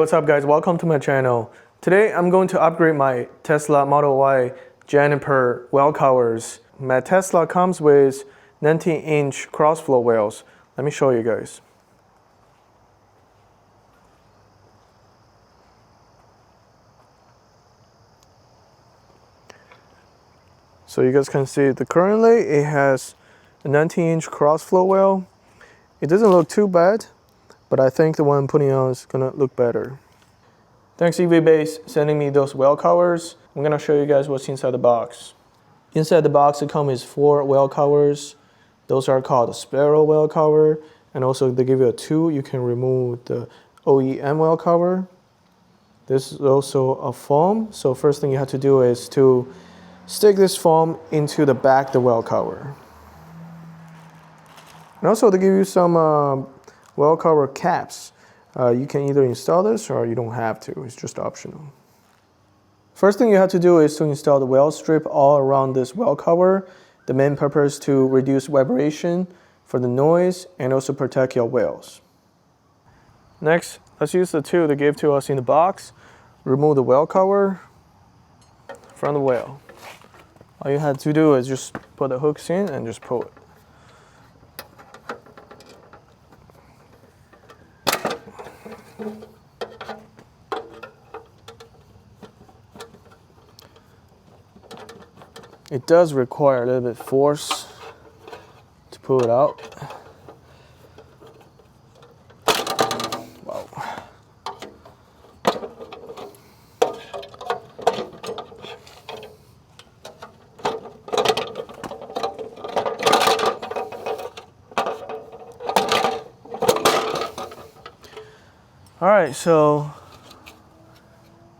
what's up guys? Welcome to my channel. Today I'm going to upgrade my Tesla Model Y Juniper wheel covers. My Tesla comes with 19-inch cross-flow wheels. Let me show you guys. So you guys can see that currently it has a 19-inch cross-flow wheel. It doesn't look too bad, but I think the one I'm putting on is gonna look better. Thanks EVBASE sending me those wheel covers. I'm gonna show you guys what's inside the box. Inside the box it comes with 4 wheel covers. Those are called a spiral wheel cover, and also they give you a tool you can remove the OEM wheel cover. This is also a foam, so first thing you have to do is to stick this foam into the back of the wheel cover. And also they give you some wheel cover caps. You can either install this or you don't have to, it's just optional. First thing you have to do is to install the wheel strip all around this wheel cover. The main purpose is to reduce vibration for the noise and also protect your wheels. Next, let's use the tool they gave to us in the box. Remove the wheel cover from the wheel. All you have to do is just put the hooks in and just pull it. It does require a little bit of force to pull it out. Wow. All right, so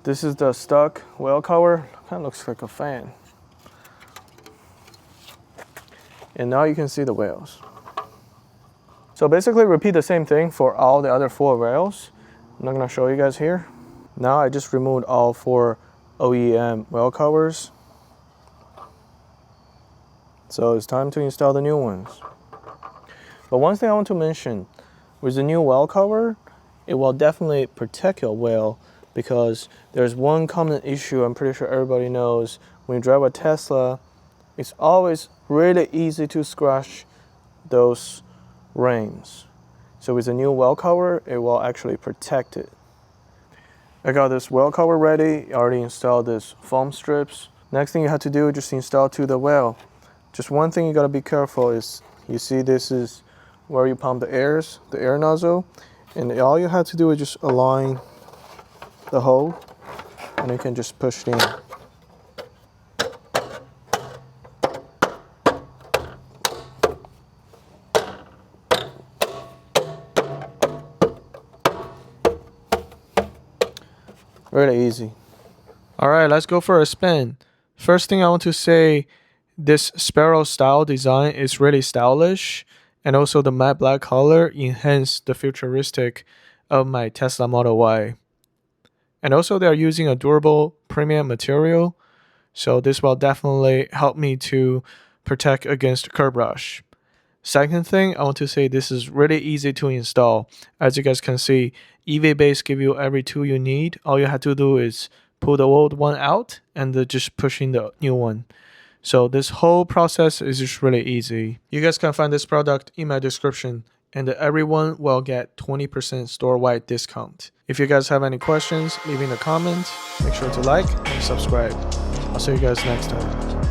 this is the stuck wheel cover. Kind of looks like a fan. And now you can see the wheels. So basically repeat the same thing for all the other 4 wheels. I'm not gonna show you guys here. Now I just removed all 4 OEM wheel covers. So it's time to install the new ones. But one thing I want to mention, with the new wheel cover, it will definitely protect your wheel, because there's one common issue I'm pretty sure everybody knows. When you drive a Tesla, it's always really easy to scratch those rims. So with the new wheel cover, it will actually protect it. I got this wheel cover ready. I already installed this foam strips. Next thing you have to do is just install to the wheel. Just one thing you gotta be careful is, you see this is where you pump the air nozzle. And all you have to do is just align the hole, and you can just push it in. Really easy. All right, let's go for a spin. First thing I want to say, this spiral style design is really stylish, and also the matte black color enhance the futuristic of my Tesla Model Y. And also they are using a durable premium material, so this will definitely help me to protect against curb rush. Second thing, I want to say this is really easy to install. As you guys can see, EVBASE give you every tool you need. All you have to do is pull the old one out and just push in the new one. So this whole process is just really easy. You guys can find this product in my description, and everyone will get 20% store-wide discount. If you guys have any questions, leave in the comments. Make sure to like and subscribe. I'll see you guys next time.